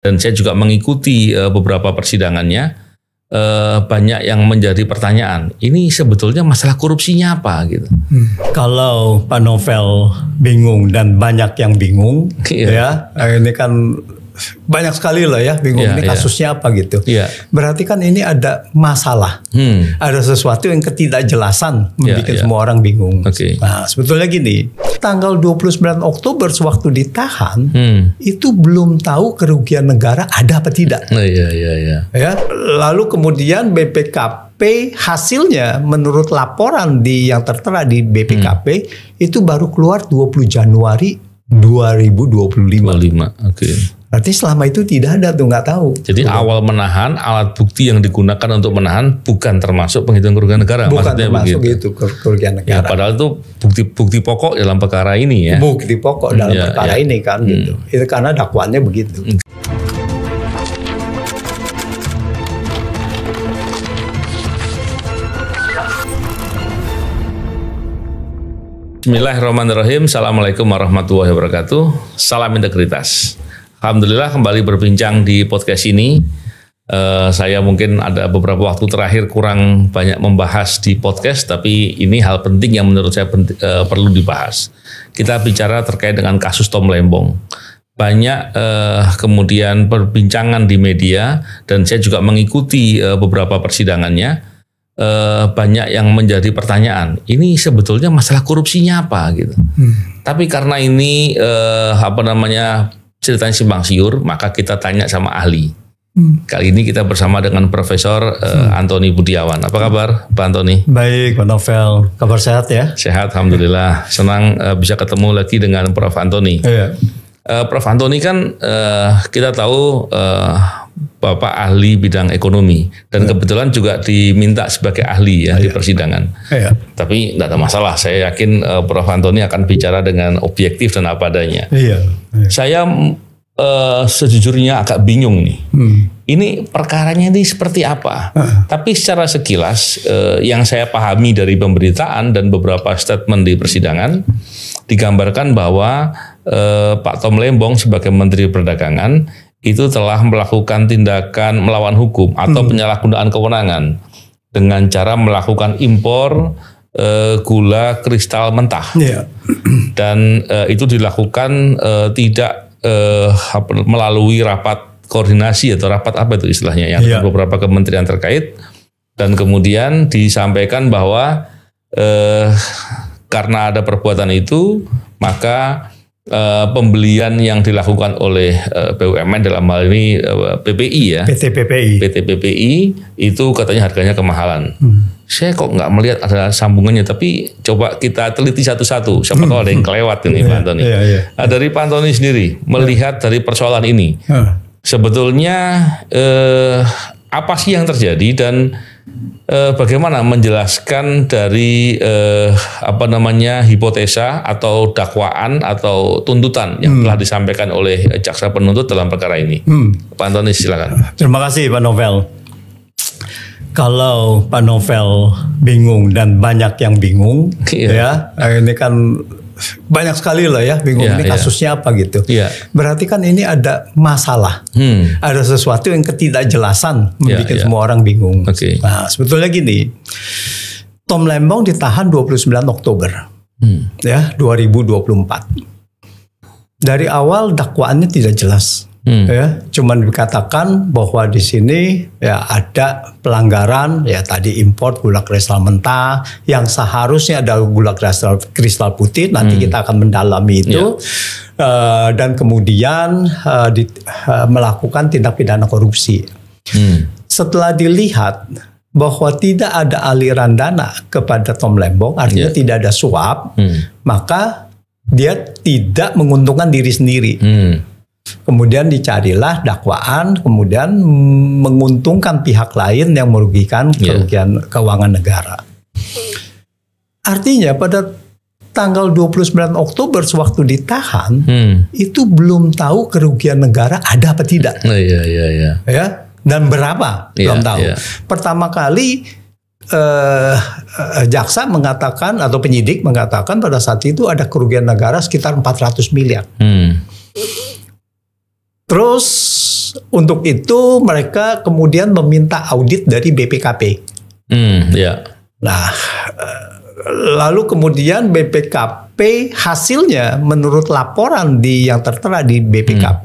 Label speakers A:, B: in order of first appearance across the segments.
A: dan saya juga mengikuti beberapa persidangannya, banyak yang menjadi pertanyaan, ini sebetulnya masalah korupsinya apa gitu.
B: Kalau Pak Novel bingung dan banyak yang bingung, ya ini kan banyak sekali lah ya bingung ini kasusnya apa gitu. Berarti kan ini ada masalah, ada sesuatu yang ketidakjelasan membuat semua orang bingung. Nah sebetulnya gini, tanggal 29 Oktober sewaktu ditahan itu belum tahu kerugian negara ada apa tidak. Ya, lalu kemudian BPKP hasilnya menurut laporan yang tertera di BPKP itu baru keluar 20 Januari 2025. Berarti selama itu tidak ada tuh, nggak tahu.
A: Jadi awal menahan, alat bukti yang digunakan untuk menahan bukan termasuk penghitungan kerugian negara.
B: Bukan termasuk itu kerugian negara.
A: Ya, padahal itu bukti pokok dalam perkara ini ya.
B: Bukti pokok dalam perkara ini kan gitu. Itu karena dakwaannya begitu.
A: Bismillahirrahmanirrahim. Assalamualaikum warahmatullahi wabarakatuh. Salam integritas. Alhamdulillah kembali berbincang di podcast ini. Saya mungkin ada beberapa waktu terakhir kurang banyak membahas di podcast, tapi ini hal penting yang menurut saya perlu dibahas. Kita bicara terkait dengan kasus Tom Lembong. Banyak kemudian perbincangan di media dan saya juga mengikuti beberapa persidangannya. Banyak yang menjadi pertanyaan, ini sebetulnya masalah korupsinya apa gitu. Tapi karena ini ceritanya simpang siur, maka kita tanya sama ahli. Kali ini kita bersama dengan Profesor Antoni Budiawan. Apa kabar Pak Antoni?
B: Baik Pak Novel, kabar sehat ya?
A: Sehat, alhamdulillah. Senang bisa ketemu lagi dengan Prof Antoni. Prof Antoni kan kita tahu Bapak ahli bidang ekonomi dan kebetulan juga diminta sebagai ahli di persidangan. Tapi tidak ada masalah. Saya yakin Prof Antoni akan bicara dengan objektif dan apa adanya. Saya sejujurnya agak bingung nih. Ini perkaranya ini seperti apa? Tapi secara sekilas yang saya pahami dari pemberitaan dan beberapa statement di persidangan digambarkan bahwa Pak Tom Lembong sebagai Menteri Perdagangan itu telah melakukan tindakan melawan hukum atau penyalahgunaan kewenangan dengan cara melakukan impor gula kristal mentah. Dan itu dilakukan tidak melalui rapat koordinasi atau rapat apa itu istilahnya yang beberapa kementerian terkait, dan kemudian disampaikan bahwa karena ada perbuatan itu maka pembelian yang dilakukan oleh BUMN dalam hal ini PPI ya, PT PPI itu katanya harganya kemahalan. Saya kok nggak melihat ada sambungannya, tapi coba kita teliti satu-satu. Siapa tahu ada yang kelewat ini Pak Antoni. Dari Pak Antoni sendiri melihat dari persoalan ini, sebetulnya apa sih yang terjadi dan bagaimana menjelaskan dari hipotesa atau dakwaan atau tuntutan yang telah disampaikan oleh jaksa penuntut dalam perkara ini. Pak Antoni silakan.
B: Terima kasih Pak Novel. Kalau Pak Novel bingung dan banyak yang bingung, ya ini kan banyak sekali lah ya bingung ini kasusnya apa gitu. Berarti kan ini ada masalah, ada sesuatu yang ketidakjelasan membuat semua orang bingung. Nah sebetulnya gini, Tom Lembong ditahan 29 Oktober ya 2024. Dari awal dakwaannya tidak jelas. Cuman dikatakan bahwa di sini ya ada pelanggaran ya tadi impor gula kristal mentah yang seharusnya ada gula kristal putih, nanti kita akan mendalami itu dan kemudian melakukan tindak pidana korupsi. Setelah dilihat bahwa tidak ada aliran dana kepada Tom Lembong, artinya tidak ada suap, maka dia tidak menguntungkan diri sendiri. Kemudian dicarilah dakwaan, kemudian menguntungkan pihak lain yang merugikan kerugian keuangan negara. Artinya pada tanggal 29 Oktober sewaktu ditahan, itu belum tahu kerugian negara ada apa tidak. Ya, dan berapa belum tahu. Pertama kali jaksa mengatakan atau penyidik mengatakan pada saat itu ada kerugian negara sekitar 400 miliar. Terus untuk itu mereka kemudian meminta audit dari BPKP.
A: Ya.
B: Nah, lalu kemudian BPKP hasilnya menurut laporan yang tertera di BPKP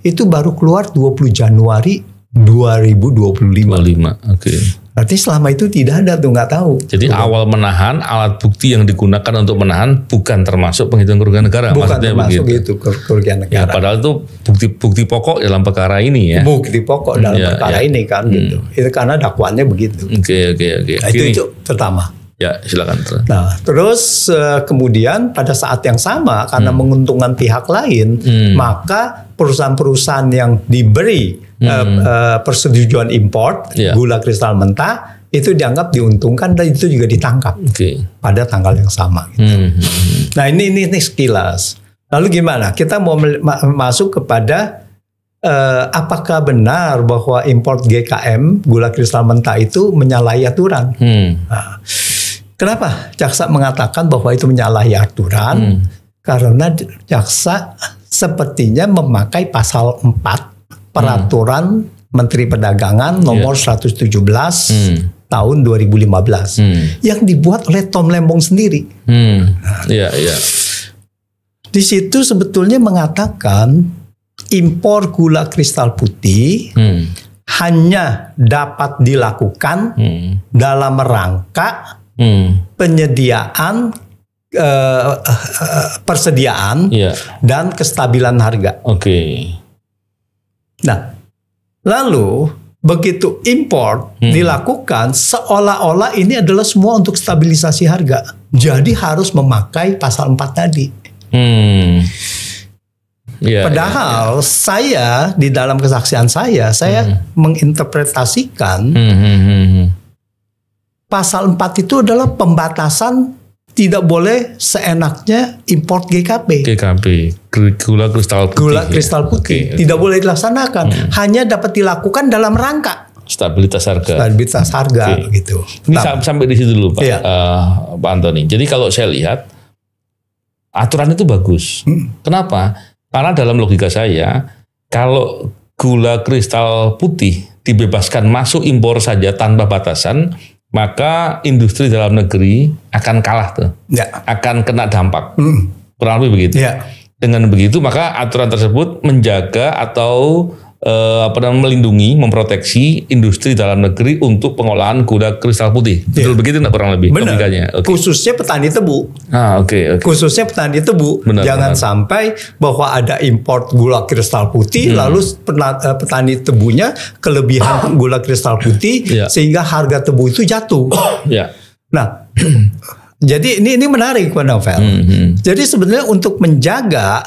B: itu baru keluar 20 Januari 2025.
A: Oke.
B: Berarti selama itu tidak ada tuh, nggak tahu.
A: Jadi awal menahan, alat bukti yang digunakan untuk menahan bukan termasuk penghitungan kerugian negara.
B: Bukan termasuk itu kerugian negara.
A: Ya, padahal itu bukti pokok dalam perkara ini ya.
B: Bukti pokok dalam perkara ini kan gitu. Itu karena dakwaannya begitu.
A: Oke.
B: Nah, itu pertama.
A: Ya, silakan.
B: Nah, terus kemudian pada saat yang sama karena menguntungkan pihak lain, maka perusahaan-perusahaan yang diberi persetujuan impor gula kristal mentah itu dianggap diuntungkan dan itu juga ditangkap pada tanggal yang sama. Gitu. Nah, ini sekilas. Lalu gimana? Kita mau masuk kepada apakah benar bahwa impor GKM gula kristal mentah itu menyalahi aturan? Nah, kenapa jaksa mengatakan bahwa itu menyalahi aturan? Karena jaksa sepertinya memakai pasal 4 Peraturan Menteri Perdagangan nomor 117 tahun 2015 yang dibuat oleh Tom Lembong sendiri. Di situ sebetulnya mengatakan impor gula kristal putih hanya dapat dilakukan dalam rangka penyediaan persediaan dan kestabilan harga. Nah, lalu begitu impor dilakukan seolah-olah ini adalah semua untuk stabilisasi harga. Jadi harus memakai pasal 4 tadi. Padahal saya di dalam kesaksian saya menginterpretasikan pasal 4 itu adalah pembatasan tidak boleh seenaknya import GKP.
A: Gula kristal putih.
B: Gula kristal putih tidak boleh dilaksanakan. Hanya dapat dilakukan dalam rangka
A: stabilitas harga.
B: Gitu.
A: Ini sampai di situ dulu Pak Antoni. Jadi kalau saya lihat aturan itu bagus. Kenapa? Karena dalam logika saya, kalau gula kristal putih dibebaskan masuk impor saja tanpa batasan, maka industri dalam negeri akan kalah tuh, akan kena dampak, kurang lebih begitu. Dengan begitu maka aturan tersebut menjaga atau melindungi, memproteksi industri dalam negeri untuk pengolahan gula kristal putih. Betul begitu nggak kurang lebih?
B: Benar. Khususnya petani tebu. Khususnya petani tebu. Jangan sampai bahwa ada import gula kristal putih, lalu petani tebunya kelebihan gula kristal putih sehingga harga tebu itu jatuh. Nah, jadi ini menarik Pak Novel. Jadi sebenarnya untuk menjaga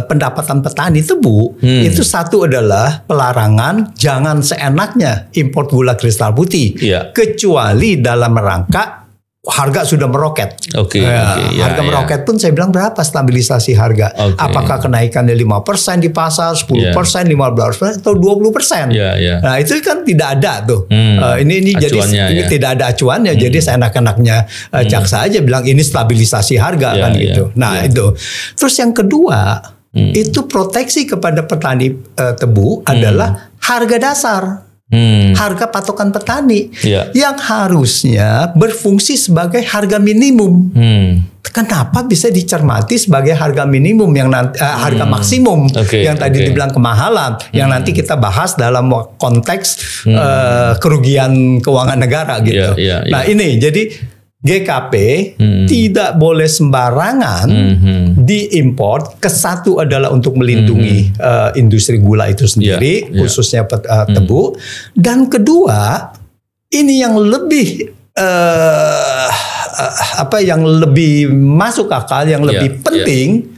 B: pendapatan petani tebu itu satu adalah pelarangan jangan seenaknya import gula kristal putih kecuali dalam rangka harga sudah meroket. Harga meroket pun saya bilang berapa stabilisasi harga? Apakah kenaikannya 5% di pasar, 10%, 15% atau 20%? Nah, itu kan tidak ada tuh. Ini jadi ini tidak ada acuannya. Jadi seenak-enaknya jaksa aja bilang ini stabilisasi harga kan gitu. Nah, itu. Terus yang kedua, itu proteksi kepada petani tebu adalah harga dasar. Harga patokan petani yang harusnya berfungsi sebagai harga minimum. Kenapa bisa dicermati sebagai harga minimum yang nanti harga maksimum yang tadi dibilang kemahalan yang nanti kita bahas dalam konteks kerugian keuangan negara gitu. Nah, ini jadi GKP tidak boleh sembarangan diimpor. Kesatu adalah untuk melindungi industri gula itu sendiri, khususnya tebu. Dan kedua, ini yang lebih yang lebih masuk akal, yang lebih penting,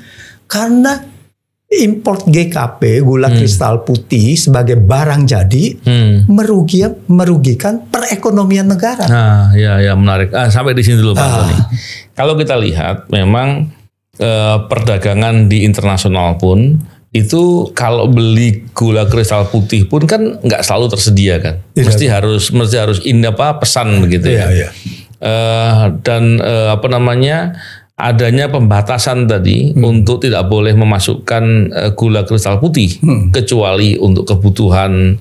B: karena import GKP gula kristal putih sebagai barang jadi merugikan perekonomian negara.
A: Nah, ya menarik. Sampai di sini dulu Pak Antoni. Kalau kita lihat memang perdagangan di internasional pun itu kalau beli gula kristal putih pun kan nggak selalu tersedia kan. Mesti harus pesan begitu ya. Dan adanya pembatasan tadi untuk tidak boleh memasukkan gula kristal putih kecuali untuk kebutuhan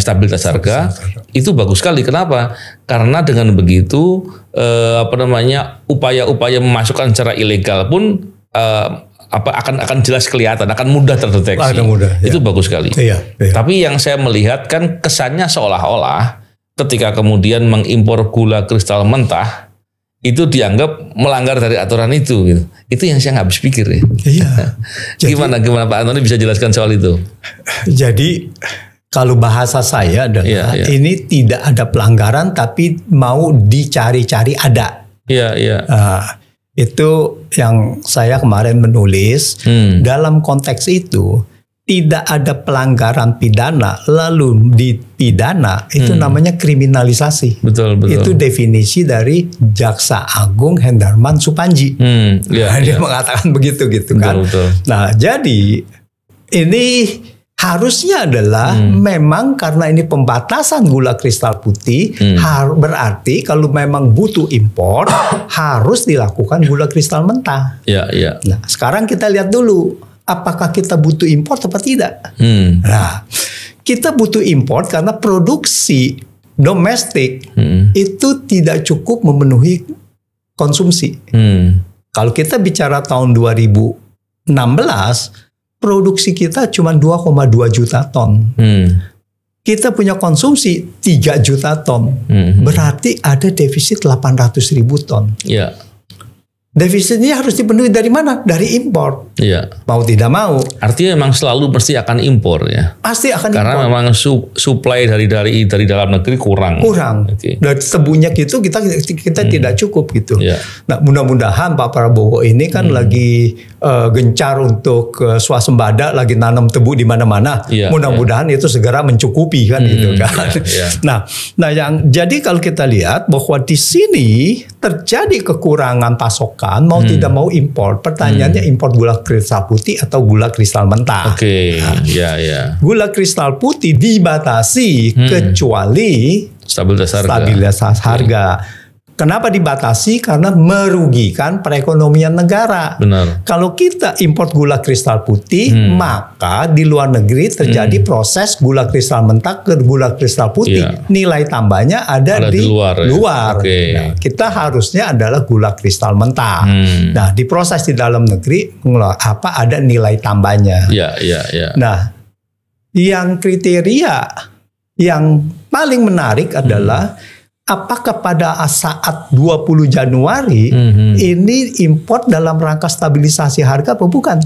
A: stabilitas harga, itu bagus sekali. Kenapa? Karena dengan begitu upaya-upaya memasukkan secara ilegal pun akan jelas kelihatan, akan mudah terdeteksi. Itu bagus sekali. Iya. Tapi yang saya melihat kan kesannya seolah-olah ketika kemudian mengimpor gula kristal mentah itu dianggap melanggar dari aturan itu, gitu. Itu yang saya nggak habis pikir ya. Iya. Gimana Pak Antoni bisa jelaskan soal itu?
B: Jadi kalau bahasa saya adalah ini tidak ada pelanggaran, tapi mau dicari-cari ada.
A: Iya.
B: Itu yang saya kemarin menulis. Dalam konteks itu tidak ada pelanggaran pidana lalu dipidana, itu namanya kriminalisasi.
A: Betul.
B: Itu definisi dari Jaksa Agung Hendarman Supanji. Dia mengatakan begitu gitu kan. Betul. Nah, jadi ini harusnya adalah memang karena ini pembatasan gula kristal putih, berarti kalau memang butuh impor harus dilakukan gula kristal mentah.
A: Iya.
B: Nah, sekarang kita lihat dulu apakah kita butuh impor atau tidak. Nah, kita butuh impor karena produksi domestik itu tidak cukup memenuhi konsumsi. Kalau kita bicara tahun 2016, produksi kita cuma 2,2 juta ton. Kita punya konsumsi 3 juta ton. Berarti ada defisit 800.000 ton. Defisitnya harus dipenuhi dari mana? Dari impor. Mau tidak mau.
A: Artinya memang selalu pasti akan impor ya.
B: Pasti akan
A: karena
B: impor.
A: Karena memang supply dari dalam negeri kurang.
B: Dan sebanyak itu kita tidak cukup gitu. Nah, mudah-mudahan Pak Prabowo ini kan lagi gencar untuk swasembada, lagi nanam tebu di mana-mana. Mudah-mudahan itu segera mencukupi kan gitu kan. Nah, yang jadi kalau kita lihat bahwa di sini terjadi kekurangan pasokan, mau tidak mau impor. Pertanyaannya impor gula kristal putih atau gula kristal mentah. Gula kristal putih dibatasi kecuali stabilitas harga. Kenapa dibatasi? Karena merugikan perekonomian negara.
A: Benar.
B: Kalau kita import gula kristal putih, maka di luar negeri terjadi proses gula kristal mentah ke gula kristal putih. Nilai tambahnya ada di luar. Nah, kita harusnya adalah gula kristal mentah. Nah, diproses di dalam negeri ada nilai tambahnya. Nah, yang kriteria yang paling menarik adalah apakah pada saat 20 Januari ini import dalam rangka stabilisasi harga atau bukan?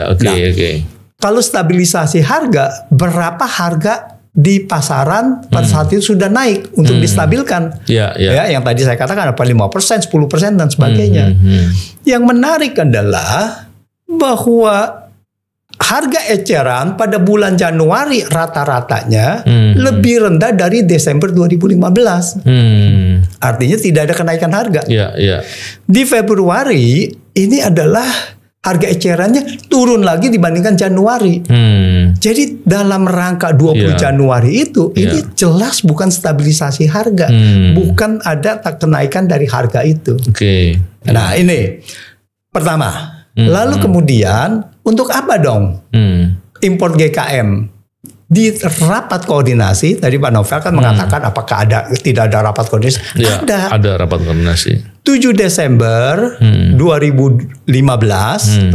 B: Oke. Kalau stabilisasi harga, berapa harga di pasaran pada saat itu sudah naik untuk distabilkan? Yang tadi saya katakan apa 5%, 10% dan sebagainya. Yang menarik adalah bahwa harga eceran pada bulan Januari rata-ratanya lebih rendah dari Desember 2015. Artinya tidak ada kenaikan harga. Di Februari ini adalah harga ecerannya turun lagi dibandingkan Januari. Jadi dalam rangka 20 Januari itu ini jelas bukan stabilisasi harga, bukan ada kenaikan dari harga itu. Nah, ini pertama. Lalu kemudian untuk apa dong import GKM? Di rapat koordinasi tadi Pak Novel kan mengatakan apakah tidak ada rapat koordinasi?
A: Ada rapat koordinasi.
B: 7 Desember 2015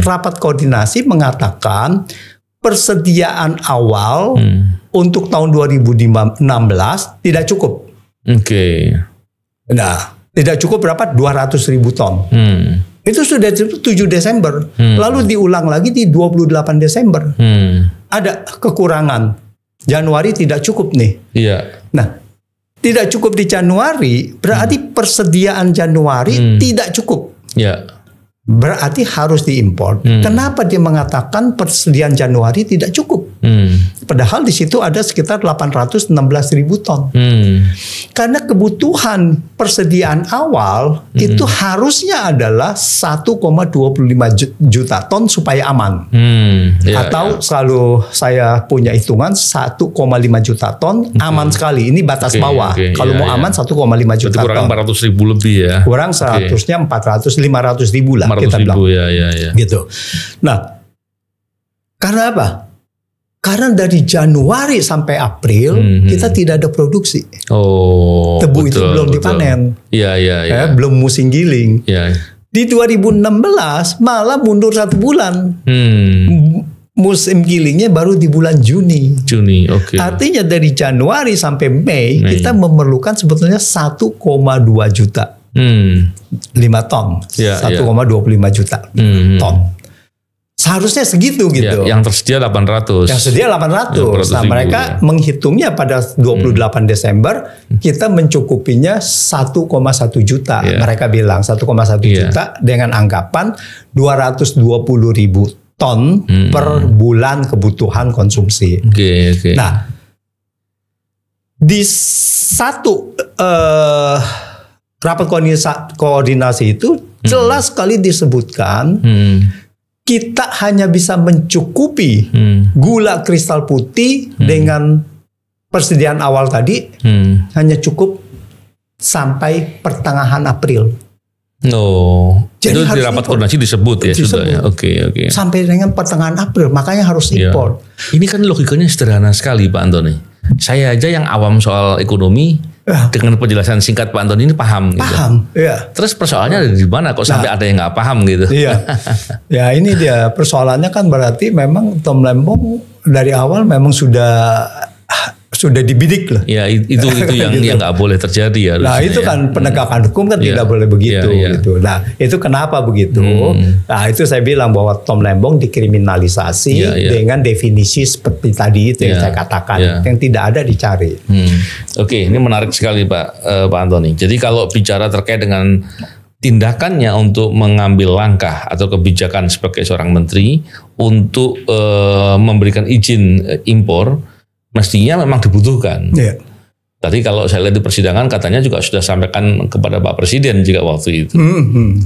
B: rapat koordinasi mengatakan persediaan awal untuk tahun 2016 tidak cukup. Nah, tidak cukup berapa? 200.000 ton. Itu sudah 7 Desember. Lalu diulang lagi di 28 Desember. Ada kekurangan. Januari tidak cukup nih. Nah, tidak cukup di Januari, berarti persediaan Januari tidak cukup. Berarti harus diimpor. Kenapa dia mengatakan persediaan Januari tidak cukup? Padahal di situ ada sekitar 816.000 ton. Karena kebutuhan persediaan awal itu harusnya adalah 1,25 juta ton supaya aman. Atau selalu saya punya hitungan 1,5 juta ton aman sekali. Ini batas bawah. Kalau mau aman 1,5 juta ton.
A: Kurang 400.000 lebih ya.
B: Kurang seharusnya 400-500.000 lah
A: 500.000
B: kita bilang.
A: Ya.
B: Gitu. Nah, karena apa? Karena dari Januari sampai April kita tidak ada produksi. Tebu itu belum dipanen.
A: Iya.
B: Belum musim giling.
A: Iya.
B: Di 2016 malah mundur 1 bulan. Musim gilingnya baru di bulan Juni.
A: Oke.
B: Artinya dari Januari sampai Mei kita memerlukan sebetulnya 1,2 juta. 5 ton. 1,25 juta ton. Seharusnya segitu gitu.
A: Yang tersedia 800.
B: Yang tersedia 800. Nah, mereka menghitungnya pada 28 Desember kita mencukupinya 1,1 juta. Mereka bilang 1,1 juta dengan anggapan 220.000 ton per bulan kebutuhan konsumsi. Nah, di satu rapat koordinasi itu jelas sekali disebutkan kita hanya bisa mencukupi gula kristal putih dengan persediaan awal tadi hanya cukup sampai pertengahan April.
A: Jadi itu di rapat koordinasi disebut ya sudah ya. Oke.
B: Sampai dengan pertengahan April, makanya harus impor.
A: Ini kan logikanya sederhana sekali Pak Antoni. Saya aja yang awam soal ekonomi dengan penjelasan singkat Pak Antoni ini paham.
B: Iya.
A: Terus persoalannya ada di mana kok sampai ada yang nggak paham gitu?
B: Iya. Ya ini dia persoalannya kan berarti memang Tom Lembong dari awal memang sudah dibidik lah.
A: Ya itu yang
B: gitu.
A: yang nggak boleh terjadi ya.
B: Nah itu kan penegakan hukum kan tidak boleh begitu. Gitu. Nah itu kenapa begitu? Nah itu saya bilang bahwa Tom Lembong dikriminalisasi dengan definisi seperti tadi itu yang saya katakan, yang tidak ada dicari.
A: Oke, ini menarik sekali Pak Antoni. Jadi kalau bicara terkait dengan tindakannya untuk mengambil langkah atau kebijakan sebagai seorang menteri untuk memberikan izin impor, mestinya memang dibutuhkan. Tadi kalau saya lihat di persidangan katanya juga sudah sampaikan kepada Pak Presiden juga waktu itu.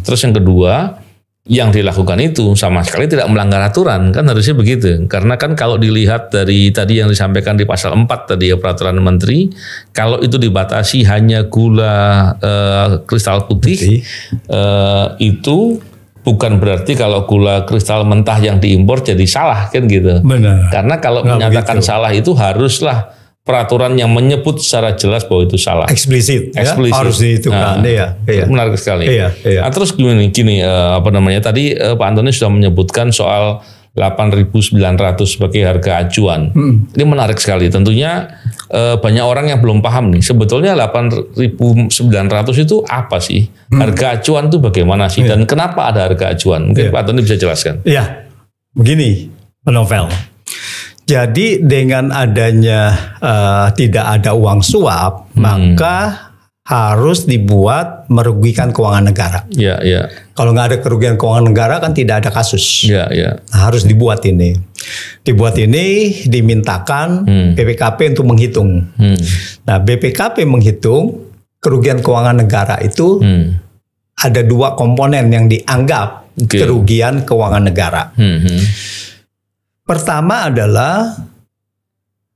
A: Terus yang kedua, yang dilakukan itu sama sekali tidak melanggar aturan, kan harusnya begitu. Karena kan kalau dilihat dari tadi yang disampaikan di pasal 4 tadi ya peraturan menteri, kalau itu dibatasi hanya gula kristal putih, itu bukan berarti kalau gula kristal mentah yang diimpor jadi salah kan gitu.
B: Benar.
A: Karena kalau menyatakan salah itu haruslah peraturan yang menyebut secara jelas bahwa itu salah.
B: Eksplisit. Harus dihitungkan.
A: Menarik sekali.
B: Iya.
A: Terus gini tadi Pak Antoni sudah menyebutkan soal 8.900 sebagai harga acuan. Ini menarik sekali. Tentunya banyak orang yang belum paham nih. Sebetulnya 8.900 itu apa sih? Harga acuan itu bagaimana sih? Dan kenapa ada harga acuan? Mungkin Pak Antoni bisa jelaskan.
B: Iya. Begini, Novel. Jadi dengan adanya tidak ada uang suap, maka harus dibuat merugikan keuangan negara. Kalau nggak ada kerugian keuangan negara kan tidak ada kasus. Nah, harus dibuat ini. Dibuat ini dimintakan BPKP untuk menghitung. Nah, BPKP menghitung kerugian keuangan negara itu ada 2 komponen yang dianggap kerugian keuangan negara. Pertama adalah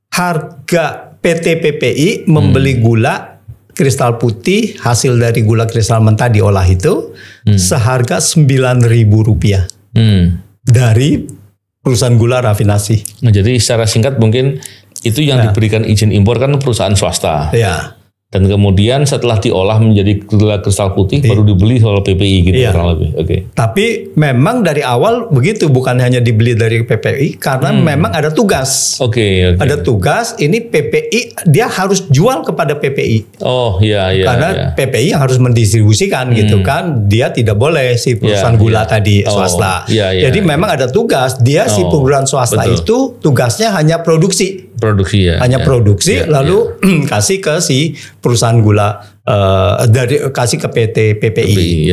B: harga PT PPI membeli gula kristal putih hasil dari gula kristal mentah diolah itu seharga Rp9.000 dari perusahaan gula rafinasi.
A: Nah, jadi secara singkat mungkin itu yang diberikan izin impor kan perusahaan swasta. Dan kemudian setelah diolah menjadi gula kristal putih baru dibeli oleh PPI gitu kurang lebih.
B: Tapi memang dari awal begitu, bukan hanya dibeli dari PPI karena memang ada tugas. Ada tugas, ini PPI dia harus jual kepada PPI. Karena PPI yang harus mendistribusikan gitu kan. Dia tidak boleh si perusahaan gula tadi swasta. Jadi memang ada tugas, dia si perusahaan swasta itu tugasnya hanya produksi. Produksi lalu kasih ke si perusahaan gula kasih ke PT PPI.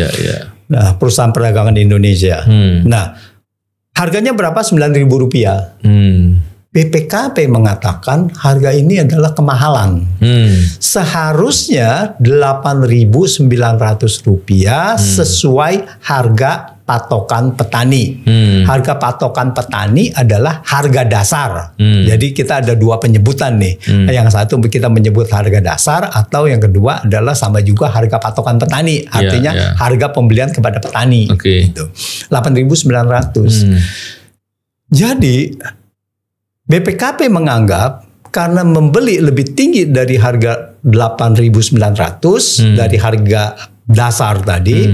B: Nah, perusahaan perdagangan di Indonesia. Nah, harganya berapa? Rp9.000. BPKP mengatakan harga ini adalah kemahalan. Seharusnya Rp8.900 sesuai harga patokan petani. Harga patokan petani adalah harga dasar. Jadi kita ada dua penyebutan nih. Yang satu kita menyebut harga dasar, atau yang kedua adalah sama juga harga patokan petani. Artinya harga pembelian kepada petani. Gitu. 8.900. Jadi BPKP menganggap karena membeli lebih tinggi dari harga 8.900 dari harga dasar tadi,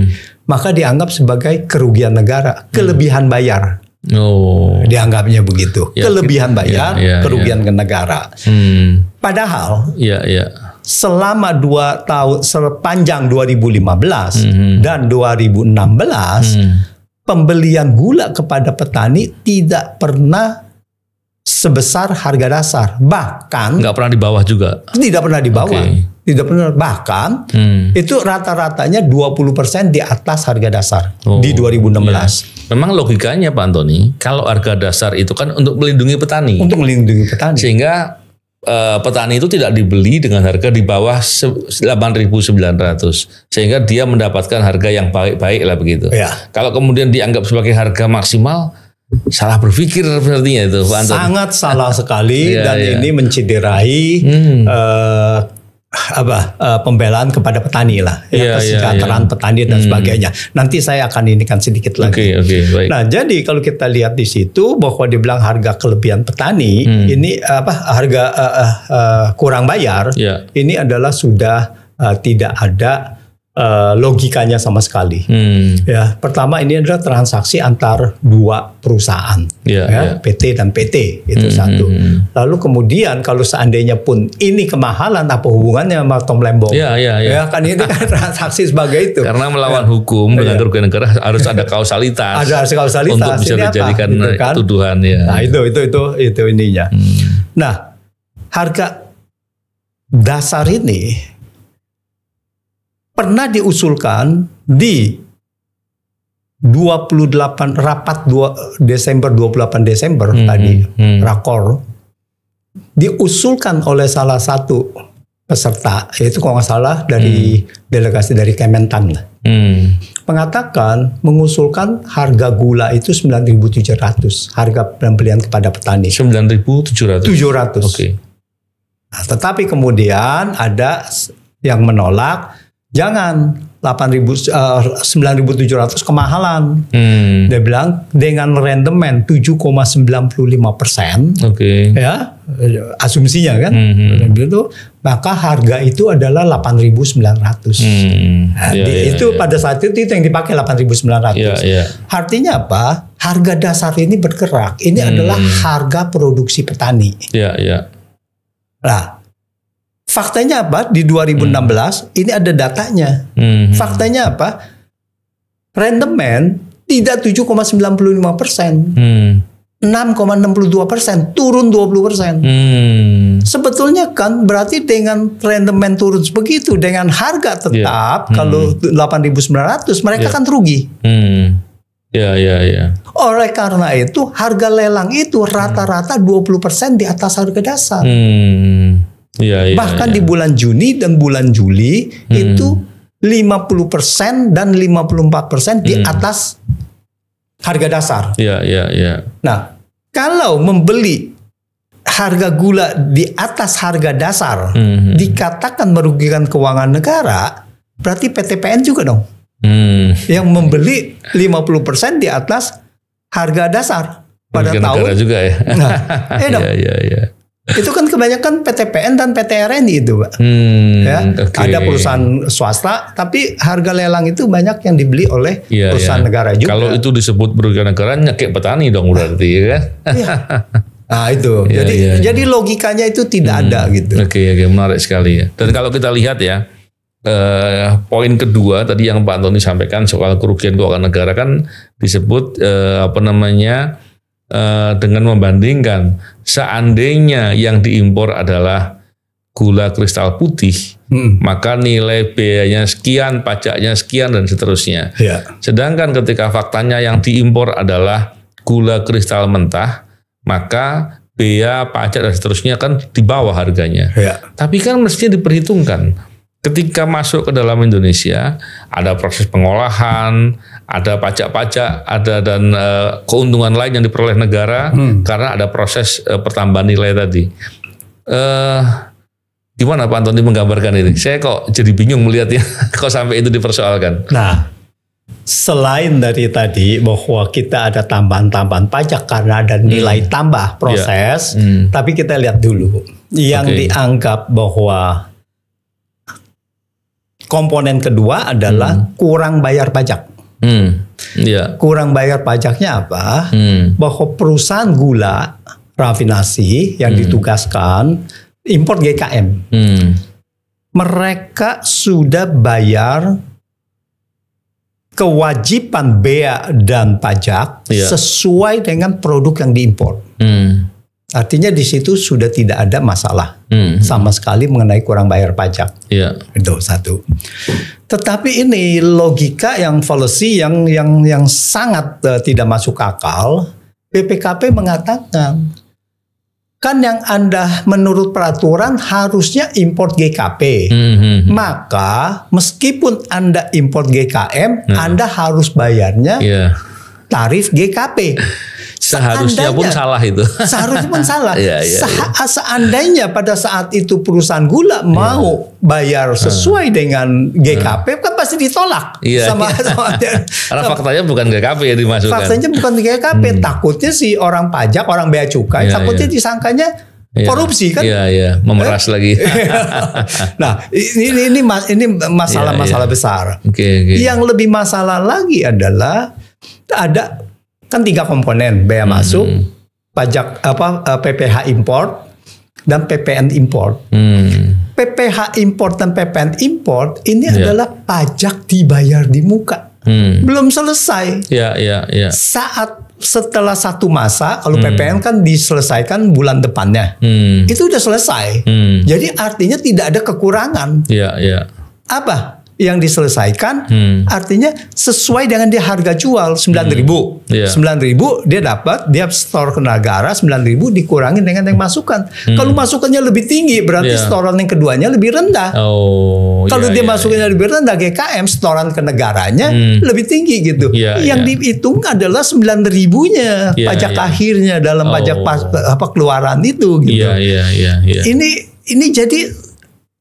B: maka dianggap sebagai kerugian negara, kelebihan bayar. Dianggapnya begitu, kelebihan bayar, kerugian ke negara. Padahal selama 2 tahun, sepanjang 2015 dan 2016, pembelian gula kepada petani tidak pernah sebesar harga dasar, bahkan
A: nggak pernah di bawah juga.
B: Tidak pernah di bawah, tidak pernah, bahkan itu rata-ratanya 20% di atas harga dasar di 2016.
A: Memang logikanya Pak Antoni, kalau harga dasar itu kan untuk melindungi petani, sehingga petani itu tidak dibeli dengan harga di bawah 8.900, sehingga dia mendapatkan harga yang baik-baik lah begitu. Kalau kemudian dianggap sebagai harga maksimal, salah berpikir sepertinya itu Pak Antoni.
B: Sangat salah sekali dan ini menciderai pembelaan kepada petani lah, kesejahteraan petani dan sebagainya. Nanti saya akan inikan sedikit lagi.
A: Baik.
B: Nah, jadi kalau kita lihat di situ bahwa dibilang harga kelebihan petani ini harga kurang bayar, ini adalah sudah tidak ada logikanya sama sekali. Ya, pertama ini adalah transaksi antar dua perusahaan, PT dan PT itu satu. Lalu kemudian kalau seandainya pun ini kemahalan, apa hubungannya sama Tom Lembong? Ya kan ini kan transaksi sebagai itu.
A: Karena melawan hukum dengan kerugian negara harus ada kausalitas.
B: Ada kausalitas
A: untuk bisa dijadikan gitu kan? Tuduhan ya.
B: Nah itu ininya. Nah, harga dasar ini pernah diusulkan di 28 Desember tadi, rakor, diusulkan oleh salah satu peserta, yaitu kalau nggak salah dari delegasi dari Kementan, mengatakan mengusulkan harga gula itu 9.700, harga pembelian kepada petani.
A: 9.700.
B: Nah, tetapi kemudian ada yang menolak. Jangan 9.700 kemahalan. Dia bilang dengan rendemen 7,95%, ya asumsinya kan, itu maka harga itu adalah 8.900. Itu pada saat itu yang dipakai 8.900. Artinya apa? Harga dasar ini bergerak. Ini adalah harga produksi petani. Nah, faktanya apa? Di 2016 ini ada datanya. Faktanya apa? Rendemen tidak 7,95%, 6,62%, turun 20%. Sebetulnya kan berarti dengan rendemen turun begitu, dengan harga tetap kalau 8.900 mereka kan rugi. Oleh karena itu harga lelang itu rata-rata 20% di atas harga dasar. Bahkan di bulan Juni dan bulan Juli itu 50% dan 54% di atas harga dasar. Nah, kalau membeli harga gula di atas harga dasar dikatakan merugikan keuangan negara, berarti PTPN juga dong. Yang membeli 50% di atas harga dasar pada tahun
A: juga ya.
B: Itu kan kebanyakan PTPN dan PTRNI itu, Pak. Ada perusahaan swasta, tapi harga lelang itu banyak yang dibeli oleh perusahaan negara juga.
A: Kalau itu disebut merugikan negara, nyekek petani dong berarti, kan?
B: Nah itu, jadi logikanya itu tidak ada gitu.
A: Menarik sekali ya. Dan kalau kita lihat ya, poin kedua tadi yang Pak Antoni sampaikan soal kerugian keuangan negara kan disebut dengan membandingkan seandainya yang diimpor adalah gula kristal putih, maka nilai biayanya sekian, pajaknya sekian dan seterusnya. Sedangkan ketika faktanya yang diimpor adalah gula kristal mentah, maka bea, pajak dan seterusnya kan di bawah harganya.
B: Ya.
A: Tapi kan mestinya diperhitungkan. Ketika masuk ke dalam Indonesia, ada proses pengolahan, ada pajak-pajak, ada dan keuntungan lain yang diperoleh negara karena ada proses pertambahan nilai tadi. Gimana Pak Antoni menggambarkan ini? Saya kok jadi bingung melihatnya, kok sampai itu dipersoalkan.
B: Nah, selain dari tadi bahwa kita ada tambahan-tambahan pajak karena ada nilai tambah proses, tapi kita lihat dulu yang dianggap bahwa komponen kedua adalah kurang bayar pajak. Kurang bayar pajaknya apa? Bahwa perusahaan gula rafinasi yang ditugaskan import GKM, mereka sudah bayar kewajiban bea dan pajak sesuai dengan produk yang diimpor. Artinya di situ sudah tidak ada masalah sama sekali mengenai kurang bayar pajak. Itu satu. Tetapi ini logika yang fallacy yang sangat tidak masuk akal. BPKP mengatakan kan yang Anda menurut peraturan harusnya import GKP. Maka meskipun Anda import GKM, Anda harus bayarnya tarif GKP.
A: Seharusnya pun salah itu.
B: Seharusnya pun salah. Seandainya pada saat itu perusahaan gula mau bayar sesuai dengan GKP, kan pasti ditolak.
A: Karena faktanya bukan GKP yang dimasukkan.
B: Faktanya bukan GKP. Takutnya si orang pajak, orang bea cukai, takutnya disangkanya korupsi kan?
A: Memeras lagi.
B: Nah, ini masalah-masalah besar. Yang lebih masalah lagi adalah ada kan 3 komponen, bea masuk, pajak PPh import dan PPN import. PPh import dan PPN import ini adalah pajak dibayar di muka. Belum selesai. Setelah satu masa, kalau PPN kan diselesaikan bulan depannya, itu udah selesai. Jadi artinya tidak ada kekurangan. Apa yang diselesaikan? Artinya sesuai dengan dia harga jual 9.000. 9.000 dia dapat, dia store ke negara 9.000 dikurangi dengan yang masukan. Kalau masukannya lebih tinggi berarti setoran yang keduanya lebih rendah. Kalau dia masukannya lebih rendah, GKM setoran ke negaranya lebih tinggi gitu. Yang dihitung adalah 9.000-nya pajak akhirnya dalam pajak keluaran itu gitu. Ini jadi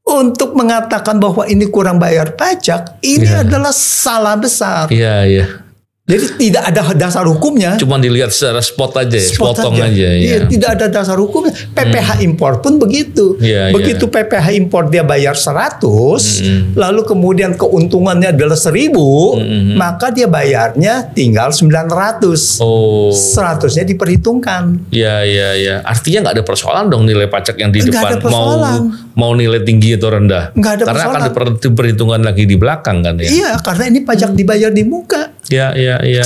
B: untuk mengatakan bahwa ini kurang bayar pajak, ini adalah salah besar. Jadi tidak ada dasar hukumnya.
A: Cuma dilihat secara spot aja, sepotong aja.
B: Tidak ada dasar hukumnya. PPh import pun begitu. Begitu PPh import dia bayar 100, lalu kemudian keuntungannya adalah 1.000, maka dia bayarnya tinggal 900. 100-nya diperhitungkan.
A: Artinya nggak ada persoalan dong nilai pajak yang di depan mau nilai tinggi atau rendah. Karena akan diperhitungkan lagi di belakang kan ya.
B: Iya, karena ini pajak dibayar di muka.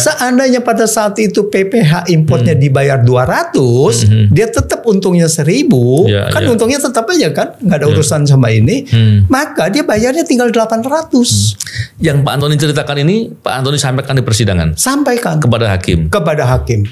B: Seandainya pada saat itu PPh importnya dibayar 200, dia tetap untungnya 1.000, kan untungnya tetap aja kan, nggak ada urusan sama ini, maka dia bayarnya tinggal 800.
A: Yang Pak Antoni ceritakan ini, Pak Antoni sampaikan di persidangan?
B: Sampaikan.
A: Kepada hakim?
B: Kepada hakim.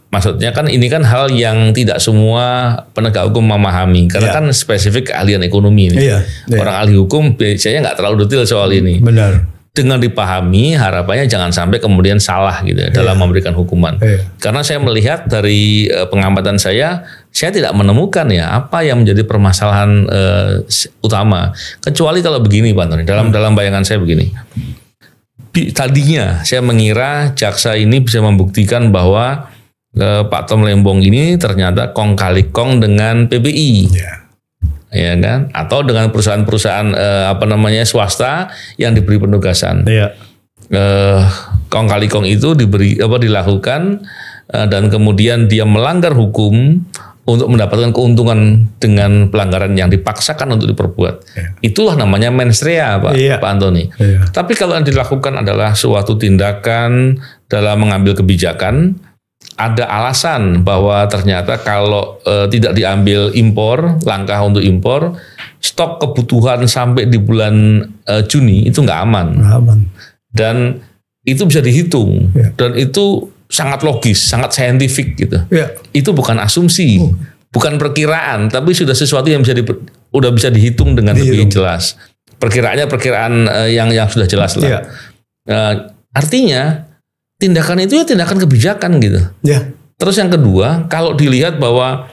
A: Maksudnya kan ini kan hal yang tidak semua penegak hukum memahami, karena kan spesifik keahlian ekonomi ini. Orang ahli hukum biasanya nggak terlalu detail soal ini.
B: Benar.
A: Dengan dipahami, harapannya jangan sampai kemudian salah gitu dalam memberikan hukuman. Karena saya melihat dari pengamatan saya tidak menemukan apa yang menjadi permasalahan utama. Kecuali kalau begini Pak Antoni, dalam bayangan saya begini. Tadinya saya mengira jaksa ini bisa membuktikan bahwa Pak Tom Lembong ini ternyata kong kali kong dengan PBI. Ya kan, atau dengan perusahaan-perusahaan swasta yang diberi penugasan. Kong kali kong itu dilakukan dan kemudian dia melanggar hukum untuk mendapatkan keuntungan dengan pelanggaran yang dipaksakan untuk diperbuat. Itulah namanya mens rea, Pak Antoni. Tapi kalau yang dilakukan adalah suatu tindakan dalam mengambil kebijakan, ada alasan bahwa ternyata kalau tidak diambil impor, langkah untuk impor, stok kebutuhan sampai di bulan Juni itu nggak aman. Dan itu bisa dihitung. Dan itu sangat logis, sangat saintifik gitu. Itu bukan asumsi. bukan perkiraan, tapi sudah sesuatu yang udah bisa dihitung dengan lebih jelas. Perkiraannya perkiraan yang sudah jelas lah. Artinya tindakan itu ya tindakan kebijakan gitu. Terus yang kedua, kalau dilihat bahwa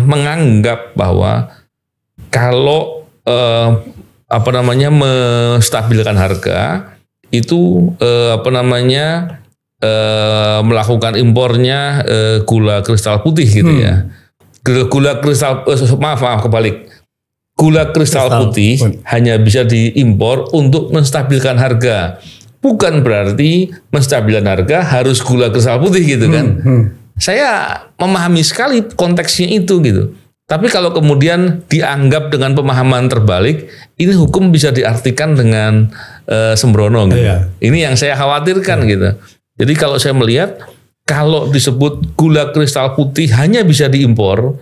A: menganggap bahwa kalau menstabilkan harga itu melakukan impornya gula kristal putih gitu ya. Gula kristal kebalik. Gula kristal putih hanya bisa diimpor untuk menstabilkan harga. Bukan berarti menstabilkan harga harus gula kristal putih gitu kan. Saya memahami sekali konteksnya itu gitu. Tapi kalau kemudian dianggap dengan pemahaman terbalik, ini hukum bisa diartikan dengan sembrono gitu. Ini yang saya khawatirkan gitu. Jadi kalau saya melihat, kalau disebut gula kristal putih hanya bisa diimpor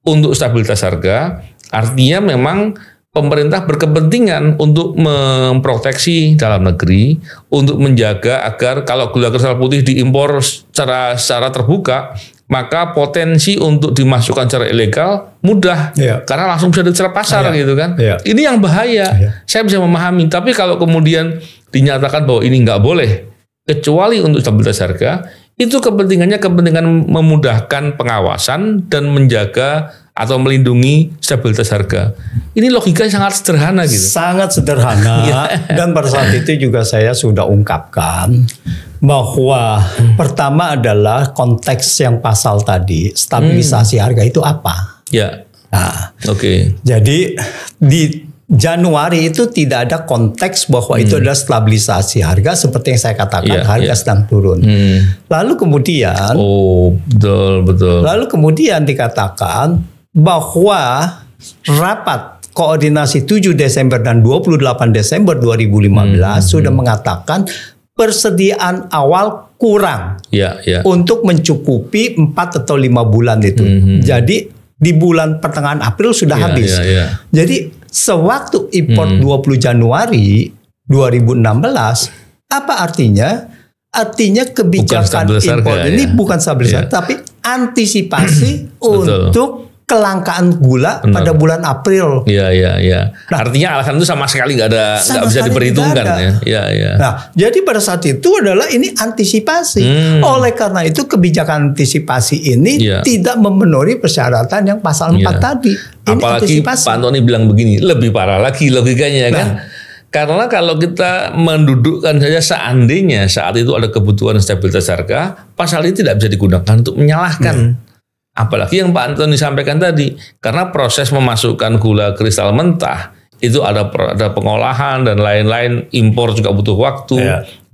A: untuk stabilitas harga, artinya memang pemerintah berkepentingan untuk memproteksi dalam negeri, untuk menjaga agar kalau gula kristal putih diimpor secara terbuka, maka potensi untuk dimasukkan secara ilegal mudah, karena langsung bisa diserap pasar gitu kan. Ini yang bahaya. Saya bisa memahami, tapi kalau kemudian dinyatakan bahwa ini nggak boleh, kecuali untuk stabilitas harga, itu kepentingan memudahkan pengawasan dan menjaga atau melindungi stabilitas harga. Ini logika sangat sederhana gitu.
B: Sangat sederhana. Dan pada saat itu juga saya sudah ungkapkan bahwa pertama adalah konteks yang pasal tadi, stabilisasi harga itu apa? Nah, jadi di Januari itu tidak ada konteks bahwa itu adalah stabilisasi harga seperti yang saya katakan, harga sedang turun. Lalu kemudian
A: betul.
B: Lalu kemudian dikatakan bahwa rapat koordinasi 7 Desember dan 28 Desember 2015 sudah mengatakan persediaan awal kurang untuk mencukupi 4 atau 5 bulan itu. Jadi di bulan pertengahan April sudah habis. Jadi sewaktu impor 20 Januari 2016, apa artinya? Artinya kebijakan impor ini bukan stabilisasi, tapi antisipasi untuk kelangkaan gula pada bulan April.
A: Nah, artinya alasan itu sama sekali nggak bisa diperhitungkan ya.
B: Nah, jadi pada saat itu adalah ini antisipasi. Oleh karena itu kebijakan antisipasi ini tidak memenuhi persyaratan yang pasal 4 tadi. Ini
A: apalagi antisipasi. Pak Antoni bilang begini, lebih parah lagi logikanya kan. Karena kalau kita mendudukkan saja seandainya saat itu ada kebutuhan stabilitas harga, pasal ini tidak bisa digunakan untuk menyalahkan. Apalagi yang Pak Antoni sampaikan tadi, karena proses memasukkan gula kristal mentah itu ada pengolahan dan lain-lain, impor juga butuh waktu.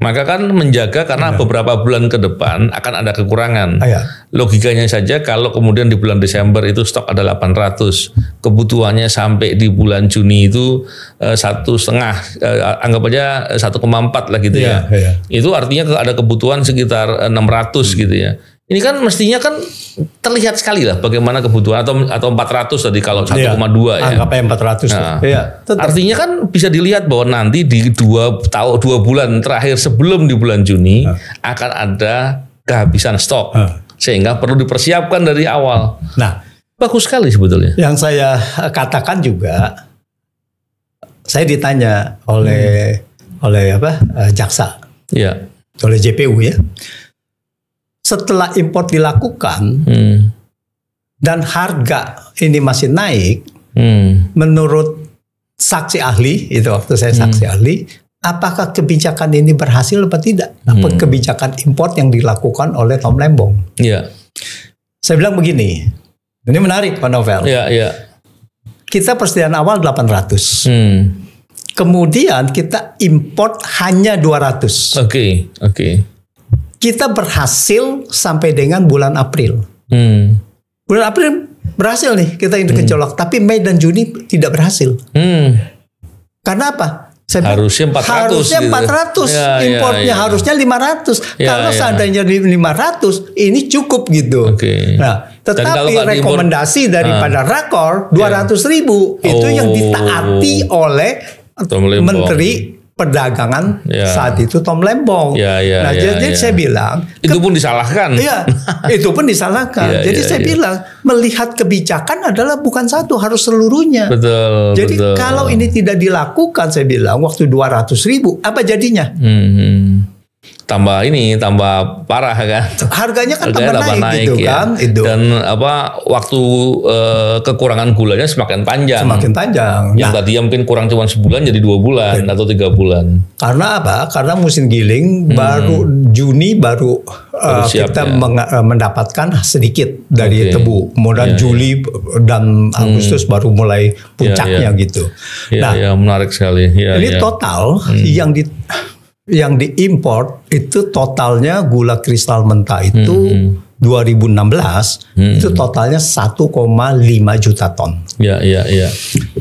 A: Maka kan menjaga karena beberapa bulan ke depan akan ada kekurangan. Logikanya saja kalau kemudian di bulan Desember itu stok ada 800, kebutuhannya sampai di bulan Juni itu 1,5, anggap aja 1,4 lah gitu ya. Itu artinya ada kebutuhan sekitar 600 gitu ya. Ini kan mestinya kan terlihat sekali lah bagaimana kebutuhan atau 400 tadi kalau 1,2 ya.
B: Anggapnya 400.
A: Nah, artinya kan bisa dilihat bahwa nanti di 2 bulan terakhir sebelum di bulan Juni akan ada kehabisan stok. Sehingga perlu dipersiapkan dari awal.
B: Nah,
A: bagus sekali sebetulnya.
B: Yang saya katakan juga, saya ditanya oleh jaksa. Oleh JPU ya. Setelah impor dilakukan dan harga ini masih naik, menurut saksi ahli, itu waktu saya saksi ahli, apakah kebijakan ini berhasil atau tidak? Apa kebijakan impor yang dilakukan oleh Tom Lembong? Saya bilang begini, ini menarik Pak Novel. Kita persediaan awal 800. Kemudian kita import hanya 200. Kita berhasil sampai dengan bulan April. Bulan April berhasil nih kita kecolok, tapi Mei dan Juni tidak berhasil. Karena apa?
A: Harusnya 400.
B: Harusnya 400 gitu. Importnya harusnya 500. Kalau seandainya 500 ini cukup gitu. Nah, tetapi rekomendasi daripada Rakor 200.000 itu yang ditaati oleh Menteri Perdagangan saat itu Tom Lembong. Nah, jadi saya bilang
A: itu pun disalahkan.
B: Iya, itu pun disalahkan. Jadi saya bilang melihat kebijakan adalah bukan satu, harus seluruhnya.
A: Betul.
B: Jadi kalau ini tidak dilakukan, saya bilang waktu 200.000 apa jadinya?
A: Tambah parah kan,
B: harganya kan tambah naik gitu
A: ya.
B: Kan itu.
A: Dan waktu kekurangan gulanya semakin panjang yang tadinya mungkin kurang cuma sebulan jadi 2 bulan atau 3 bulan.
B: Karena apa? Karena musim giling baru Juni kita mendapatkan sedikit dari tebu, kemudian Juli dan Agustus baru mulai puncaknya gitu.
A: Nah, menarik sekali.
B: Ini total yang diimpor itu totalnya gula kristal mentah itu 2016 itu totalnya 1,5 juta ton.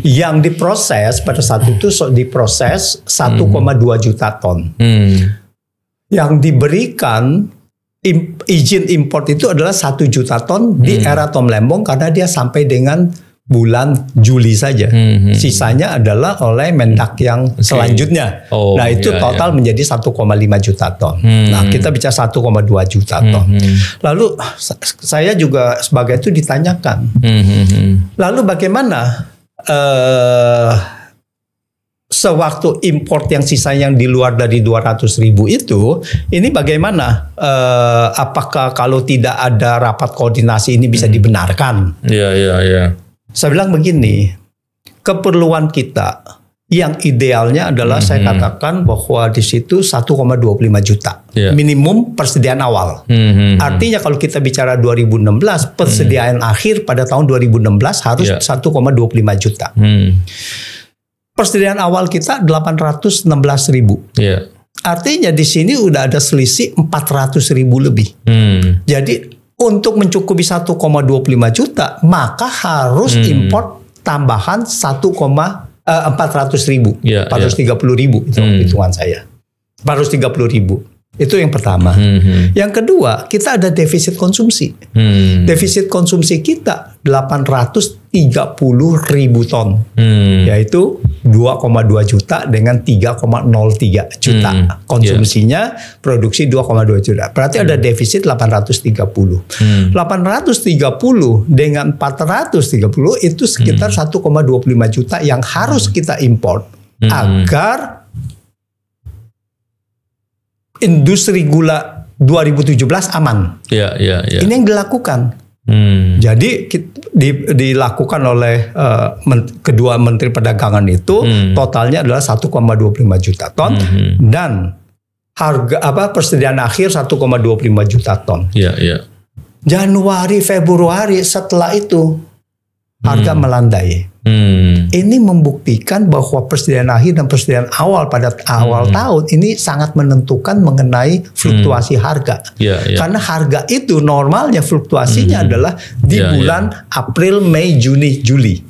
B: Yang diproses pada saat itu diproses 1,2 juta ton. Yang diberikan izin impor itu adalah 1 juta ton di era Tom Lembong karena dia sampai dengan bulan Juli saja. Sisanya adalah oleh Mendak yang selanjutnya. Nah itu total menjadi 1,5 juta ton. Nah kita bicara 1,2 juta ton. Lalu saya juga sebagai itu ditanyakan. Lalu bagaimana sewaktu import yang sisanya yang di luar dari 200.000 itu, ini bagaimana? Apakah kalau tidak ada rapat koordinasi ini bisa dibenarkan? Saya bilang begini, keperluan kita yang idealnya adalah saya katakan bahwa di situ 1,25 juta minimum persediaan awal. Artinya kalau kita bicara 2016 persediaan akhir pada tahun 2016 harus 1,25 juta. Persediaan awal kita 816.000. Artinya di sini udah ada selisih 400.000 lebih. Jadi untuk mencukupi 1,25 juta, maka harus import tambahan 400.000, 430.000 itu hitungan saya. 430.000. Itu yang pertama. Yang kedua, kita ada defisit konsumsi. Defisit konsumsi kita 830.000 ton, yaitu 2,2 juta dengan 3,03 juta konsumsinya, produksi 2,2 juta. Berarti ada defisit 830. 830 dengan 430 itu sekitar 1,25 juta yang harus kita import agar industri gula 2017 aman. Ini yang dilakukan. Jadi dilakukan oleh kedua Menteri Perdagangan itu totalnya adalah 1,25 juta ton dan harga persediaan akhir 1,25 juta ton. Januari, Februari setelah itu harga melandai. Ini membuktikan bahwa persediaan akhir dan persediaan awal pada awal tahun ini sangat menentukan mengenai fluktuasi harga. Karena harga itu normalnya fluktuasinya adalah di bulan April, Mei, Juni, Juli.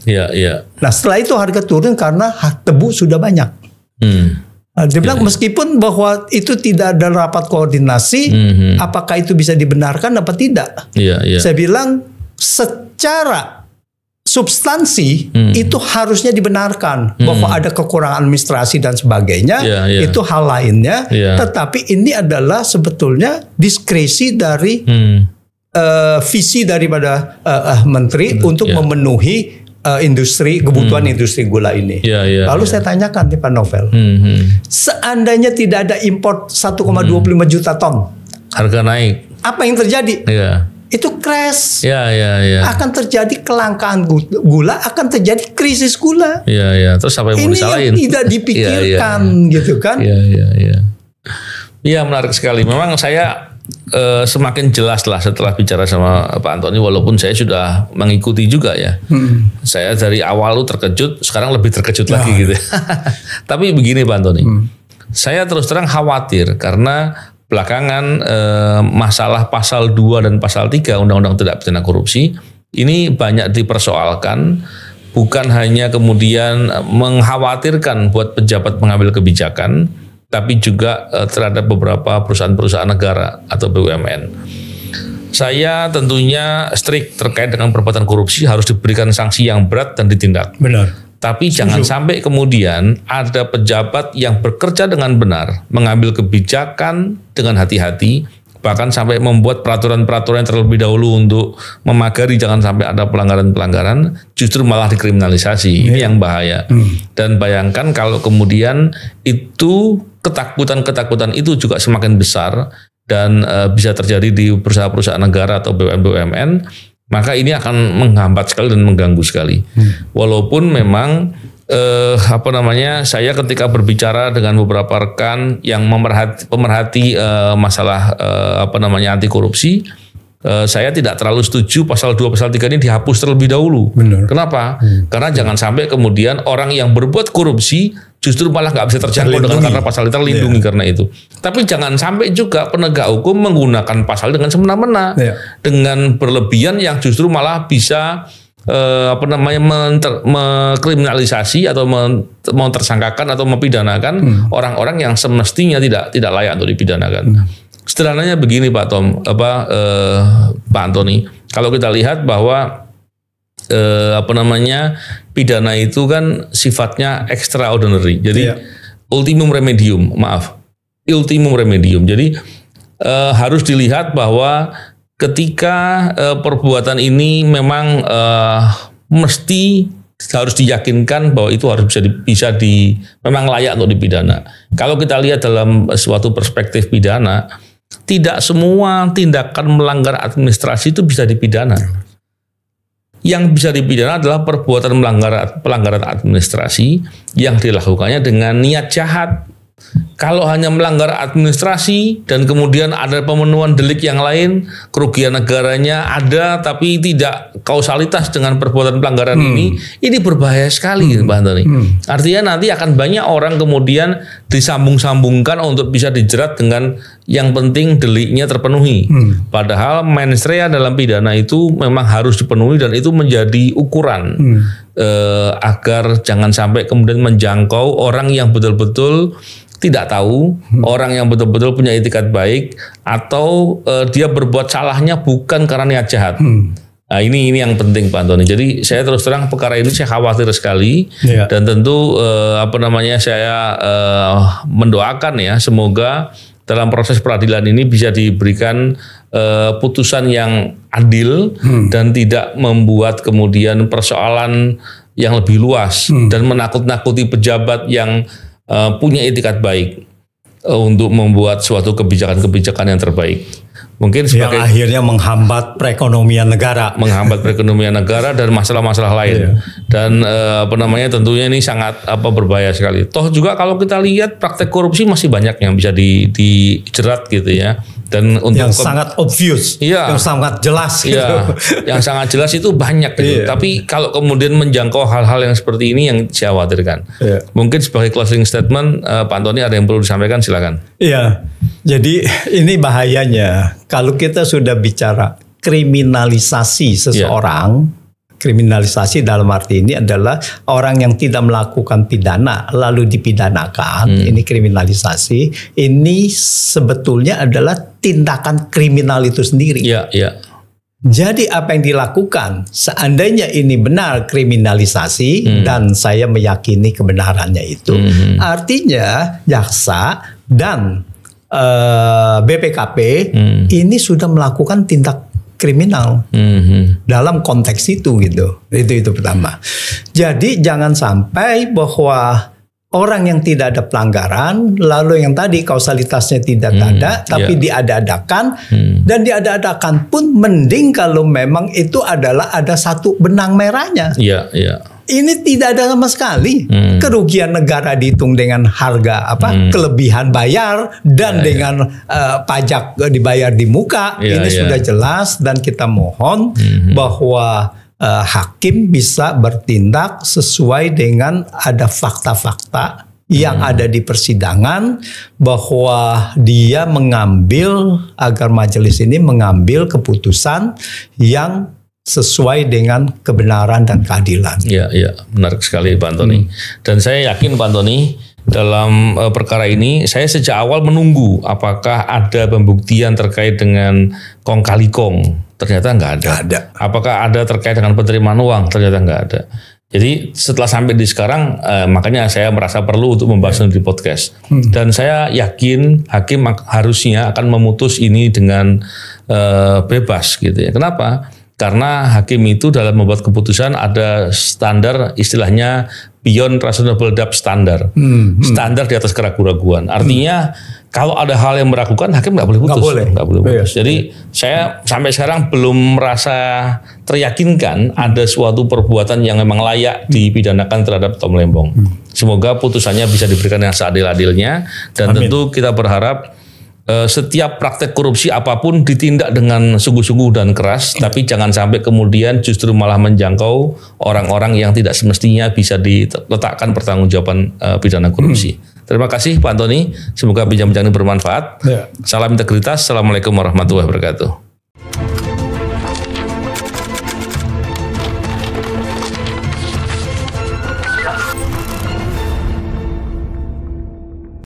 B: Nah setelah itu harga turun karena tebu sudah banyak. Dia bilang meskipun bahwa itu tidak ada rapat koordinasi, apakah itu bisa dibenarkan apa tidak? Saya bilang secara substansi itu harusnya dibenarkan bahwa ada kekurangan administrasi dan sebagainya, itu hal lainnya. Tetapi ini adalah sebetulnya diskresi dari visi daripada menteri untuk memenuhi industri kebutuhan industri gula ini. Lalu saya tanyakan nih Pak Novel, seandainya tidak ada import 1,25 juta ton,
A: harga naik,
B: apa yang terjadi? Itu crash, akan terjadi kelangkaan gula, akan terjadi krisis gula.
A: Terus apa yang mau disalahin?
B: Ini yang tidak dipikirkan, gitu kan?
A: Iya, menarik sekali. Memang saya semakin jelas lah setelah bicara sama Pak Antoni, walaupun saya sudah mengikuti juga ya. Saya dari awal tuh terkejut, sekarang lebih terkejut lagi gitu. Tapi begini Pak Antoni, saya terus terang khawatir karena belakangan masalah pasal 2 dan pasal 3 Undang-Undang Tindak Pidana Korupsi ini banyak dipersoalkan, bukan hanya kemudian mengkhawatirkan buat pejabat pengambil kebijakan, tapi juga terhadap beberapa perusahaan-perusahaan negara atau BUMN. Saya tentunya strict terkait dengan perbuatan korupsi, harus diberikan sanksi yang berat dan ditindak.
B: Benar.
A: Tapi jangan sampai kemudian ada pejabat yang bekerja dengan benar, mengambil kebijakan dengan hati-hati, bahkan sampai membuat peraturan-peraturan yang terlebih dahulu untuk memagari jangan sampai ada pelanggaran-pelanggaran, justru malah dikriminalisasi. Ini yang bahaya. Dan bayangkan kalau kemudian itu ketakutan-ketakutan itu juga semakin besar dan bisa terjadi di perusahaan-perusahaan negara atau BUMN, maka ini akan menghambat sekali dan mengganggu sekali. Walaupun memang saya ketika berbicara dengan beberapa rekan yang pemerhati masalah anti korupsi, saya tidak terlalu setuju pasal 2 pasal 3 ini dihapus terlebih dahulu.
B: Benar.
A: Kenapa? Karena jangan sampai kemudian orang yang berbuat korupsi justru malah nggak bisa terjangkau dengan karena pasal itu terlindungi karena itu. Tapi jangan sampai juga penegak hukum menggunakan pasal dengan semena-mena, dengan berlebihan yang justru malah bisa mengkriminalisasi atau tersangkakan atau mempidanakan orang-orang yang semestinya tidak layak untuk dipidanakan. Sederhananya begini Pak Pak Antoni, kalau kita lihat bahwa pidana itu kan sifatnya extraordinary. Jadi ultimum remedium, ultimum remedium. Jadi harus dilihat bahwa ketika perbuatan ini memang mesti harus diyakinkan bahwa itu harus memang layak untuk dipidana. Kalau kita lihat dalam suatu perspektif pidana, tidak semua tindakan melanggar administrasi itu bisa dipidana. Yang bisa dipidana adalah perbuatan pelanggaran administrasi yang dilakukannya dengan niat jahat. Kalau hanya melanggar administrasi dan kemudian ada pemenuhan delik yang lain, kerugian negaranya ada tapi tidak kausalitas dengan perbuatan pelanggaran ini berbahaya sekali Pak Antoni. Artinya nanti akan banyak orang kemudian disambung-sambungkan untuk bisa dijerat dengan yang penting deliknya terpenuhi. Padahal mens rea dalam pidana itu memang harus dipenuhi dan itu menjadi ukuran agar jangan sampai kemudian menjangkau orang yang betul-betul tidak tahu, orang yang betul-betul punya itikat baik atau dia berbuat salahnya bukan karena niat jahat. Nah, ini yang penting Pak Antoni. Jadi saya terus terang perkara ini saya khawatir sekali dan tentu saya mendoakan ya semoga dalam proses peradilan ini bisa diberikan putusan yang adil dan tidak membuat kemudian persoalan yang lebih luas dan menakut-nakuti pejabat yang punya itikat baik untuk membuat suatu kebijakan-kebijakan yang terbaik. Mungkin sebagai
B: yang akhirnya menghambat perekonomian negara,
A: dan masalah-masalah lain. Dan tentunya ini sangat berbahaya sekali. Toh juga kalau kita lihat praktek korupsi masih banyak yang bisa dijerat gitu ya. Dan untuk
B: yang sangat obvious, yang sangat jelas gitu.
A: Yang sangat jelas itu banyak gitu. Tapi kalau kemudian menjangkau hal-hal yang seperti ini yang saya khawatirkan. Mungkin sebagai closing statement Pak Antoni ada yang perlu disampaikan, silakan.
B: Iya. Jadi ini bahayanya kalau kita sudah bicara kriminalisasi seseorang, kriminalisasi dalam arti ini adalah orang yang tidak melakukan pidana lalu dipidanakan, ini kriminalisasi. Ini sebetulnya adalah tindakan kriminal itu sendiri. Jadi apa yang dilakukan seandainya ini benar kriminalisasi dan saya meyakini kebenarannya itu, artinya jaksa dan BPKP ini sudah melakukan tindak kriminal dalam konteks itu gitu. Itu pertama. Jadi jangan sampai bahwa orang yang tidak ada pelanggaran lalu yang tadi kausalitasnya tidak ada tapi diada-adakan dan diada-adakan pun mending kalau memang itu adalah ada satu benang merahnya. Ini tidak ada sama sekali. Kerugian negara dihitung dengan harga kelebihan bayar dan dengan pajak dibayar di muka. Ini sudah jelas dan kita mohon bahwa hakim bisa bertindak sesuai dengan ada fakta-fakta yang ada di persidangan bahwa dia mengambil agar majelis ini mengambil keputusan yang sesuai dengan kebenaran dan keadilan.
A: Iya, benar sekali Pak Antoni. Dan saya yakin Pak Antoni dalam perkara ini saya sejak awal menunggu apakah ada pembuktian terkait dengan kong kali kong. Ternyata nggak ada. Apakah ada terkait dengan penerimaan uang? Ternyata nggak ada. Jadi setelah sampai di sekarang, makanya saya merasa perlu untuk membahas di podcast. Dan saya yakin hakim harusnya akan memutus ini dengan bebas gitu ya. Kenapa? Karena hakim itu dalam membuat keputusan ada standar, istilahnya beyond reasonable doubt standar. Standar di atas keraguan-raguan. Artinya kalau ada hal yang meragukan, hakim nggak boleh putus. Nggak boleh putus. Jadi saya sampai sekarang belum merasa teryakinkan ada suatu perbuatan yang memang layak dipidanakan terhadap Tom Lembong. Semoga putusannya bisa diberikan yang seadil-adilnya. Dan tentu kita berharap setiap praktek korupsi apapun ditindak dengan sungguh-sungguh dan keras, tapi jangan sampai kemudian justru malah menjangkau orang-orang yang tidak semestinya bisa diletakkan pertanggungjawaban pidana korupsi. Terima kasih Pak Antoni, semoga bincang-bincang ini bermanfaat. Salam integritas, Assalamualaikum warahmatullahi wabarakatuh.